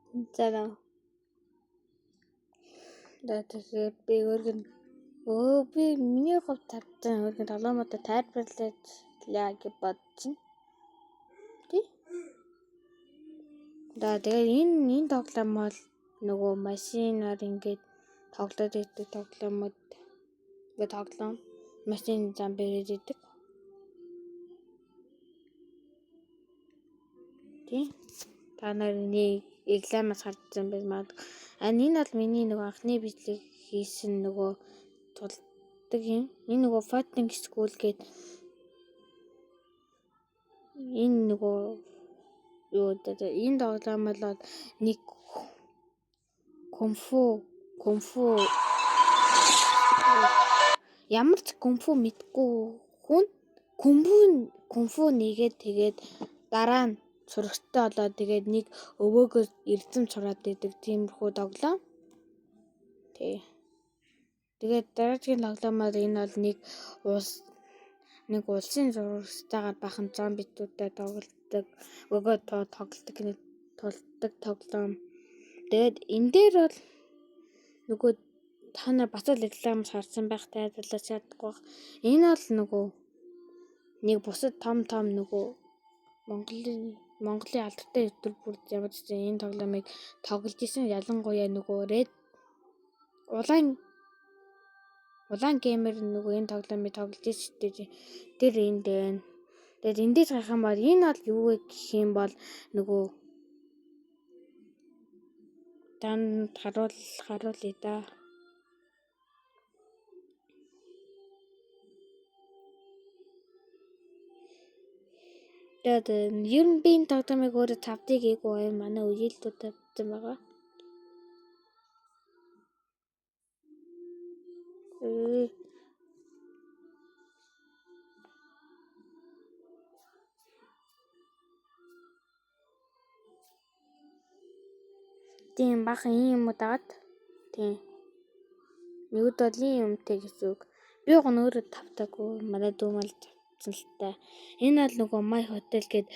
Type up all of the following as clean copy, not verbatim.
За. Тэгээд би өөргөн би миний хувьд тавьсан өөргөн тоглоомуудаа тайлбарлая гэж бодсон. Тий. Тэгээд энэ тоглоом бол нөгөө машинаар ингээд тоглоод идэг тоглоомод ингээд тоглоом машин замбэрээд идэг. Тий. Та нарын рекламаас харсан байж магадгүй. Энэ бол миний нөгөө анхны бичлэг хийсэн нөгөө тулдаг юм. Энэ нөгөө fighting school гэдэг энэ нөгөө юу гэдэг энэ тоглоом бол нэг кунфу ямар ч кунфу мэдгүй хүн кунфу нэгээд тэгээд дараа нь сурагчтай болоод тэгээд нэг өвөөгөө эрдэм сураад идэг тиймэрхүү тоглоом. Тэгээд дараагийн тоглоомоор энэ бол нэг улсын сурагчтайгаар бахан зомбитуудтай тоглодог. Өгөө тоглодог тоглоом. Тэгээд энэ дээр бол нөгөө та нар бас л рекламаас харсан байх тайлбарлаж чадахгүй. Энэ бол нөгөө нэг бусад том нөгөө Монголын алдартай ютубер бүр ямар ч энэ тоглоомыг тоглож исэн. Ялангуяа нөгөө Red улаан геймер нөгөө энэ тоглоомыг тоглож исэн. Тэр энд байна. Тэгээд эндээс гарах юм бол энэ бол юу гэх юм бол нөгөө танд харуулъя да. Тэгээд ер нь би энэ тоглоомыг өөрөө тавдыг гээгүй манай үеэлтүүд тавьсан байгаа. Тийм бахан юм уу дагаад. Тийм. Нэгд бол ийм юмтэй гэсэн үг. Би өөрөө тавтаагүй манай дүүмэл тавьсан л та. Энэ бол нөгөө My Hotel гээд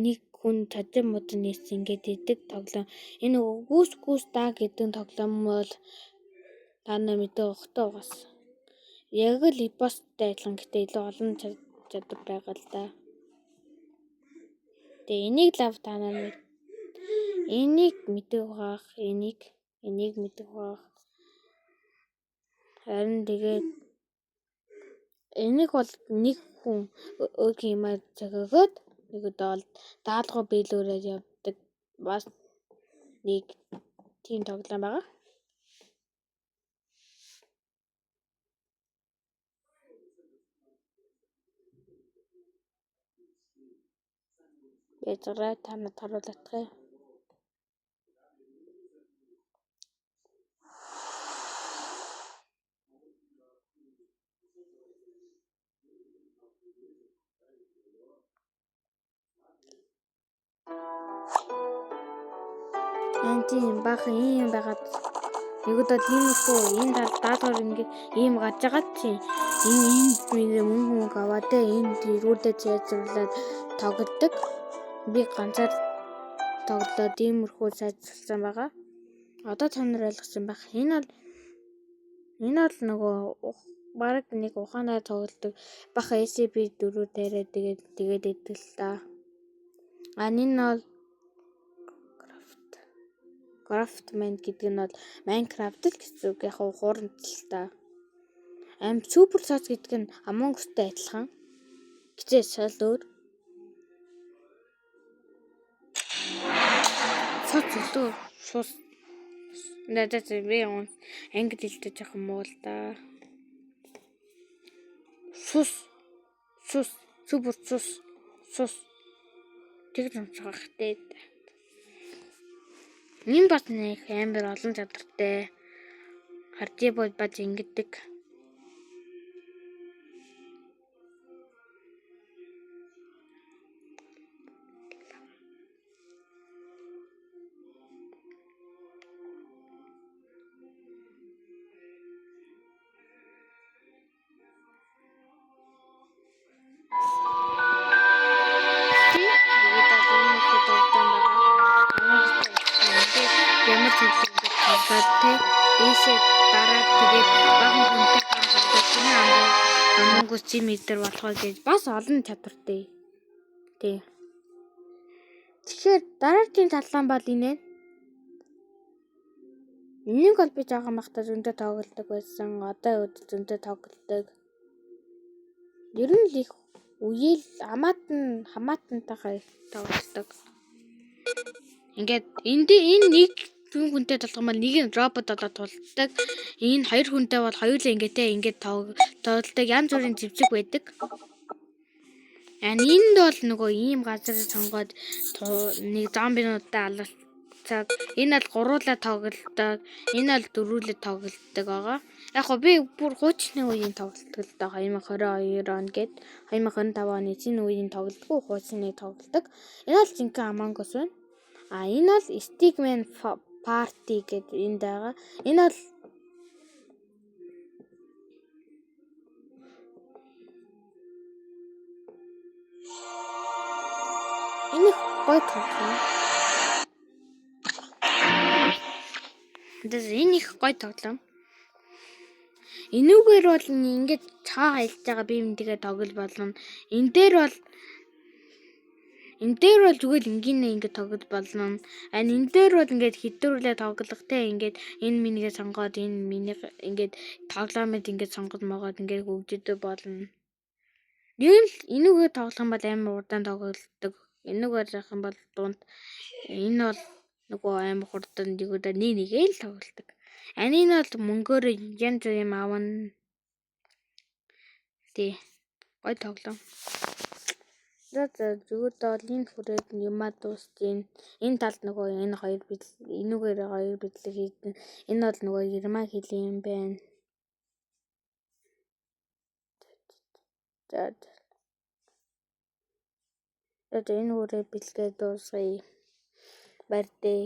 нэг хүн цажим мод нээс ингээд идэг тоглоом. Энэ нөгөө гүүс да гэдэг тоглоом бол та нар мэдээ ухтаа угаас. Яг л эпостой адилхан гэхдээ илүү олон чадвар байгаа л да. Тэгээ энийг лав та нар энийг мэдэх байх. Энийг мэдэх байх. Харин тэгээд энийг бол нэг хүн өөрийн юмар зөгөөгөөд нэгд бол даалгавар биелүүлээд явдаг бас нэг тийм тоглоом байгаа. Язгараа та нарт харуулдаг. Тийм бахан юм байгаад нэгд бол иймэрхүү энэ даалгавар ингээд ийм гарч байгаа чинь энэ мөнгө аваад энд ирүүдэд цаазруулаад тоглодог. Би ганцаар тоглоод иймэрхүү сайжруулсан байгаа. Одоо та нар ойлгосон байх. Энэ бол нөгөө бараг нэг ухаанаар тоглодог бахан SCP-4 дээрээ тэгээд идэл та. Энэ бол Craftman гэдэг нь бол Minecraft л гэсэн үг. Яг хуурамч л та. Super Sauce гэдэг нь Among Us-тай адилхан. Гэвч шал өөр. Сус надад би англи хэлтэй жоохон муу л да. Сус супер сус тэгж унцгах дээ. Энэ бас нэг амар олон чадвартай. Хардий бол бац ингэдэг. төлөв ингээд тоглоод те ийшээ дараа тэгээд баган хүнтэй тоглоод чиний амангус чи метр болохоо гэж бас олон чадвартай. Тий. Тэгэхээр дараагийн талаан бол инээ. Энийг бол би жоохон бахта зөндөө тоглодог байсан. Одоо үед зөндөө тоглодог. Ер нь л их үеэл хамаатантайгаа тоглодог. Ингээд энэ нэг хүнтэй тоглох бол нэг нь робот болоод тулдаг. Энэ хоёр хүнтэй бол хоёулаа ингээд тоглодог. Янз бүрийн зэвсэг байдаг. Энд бол нөгөө ийм газар сонгоод нэг зомбинуудтай алалцаад энэ бол гуруулаа тоглодог. Энэ бол дөрвөлээ тоглодог байгаа. Яг гоо би бүр хуучны үеийн тоглодог л доо 2022 он гээд 2025 оны чинь үеийн тоглодгоо хуучны тоглодог. Энэ бол жинхэнэ Among Us байна. Энэ бол Stickman Party гэдэг энд байгаа. Энэ бол энэ гой тоглоом. Энэ их гой тоглоом. Энүүгээр бол ингээд цаа хайлж байгаа биемдгээ тоглол болно. Энэ дээр бол зүгээр ингийн ингээд тоглож болно. Энэ дээр бол ингээд хэдүүлээ тоглох те ингээд энэ минийгээ сонгоод энэ миний ингээд тоглоомд ингээд сонгоод могоод ингээд хөгжөдөө болно. Ийм л энүүгээ тоглох юм бол амар урдаан тоглолдог. Энүүгээр зах юм бол дунд энэ бол нөгөө амар хурдан дигүүдээ нэгээ л тоглолдог. Энэ бол мөнгөөр янз бүр юм авна. Тий. Гой тоглоом. Зүгээр бол энэ хүрээд юмаа дуусчихин. Энэ талд нөгөө энэ хоёр энүүгээр хоёр бидлэг хийдэн. Энэ бол нөгөө Ирмаа хэлээ юм байна. За энэ хүрээ бэлгээ дуусгая. Барьдээ.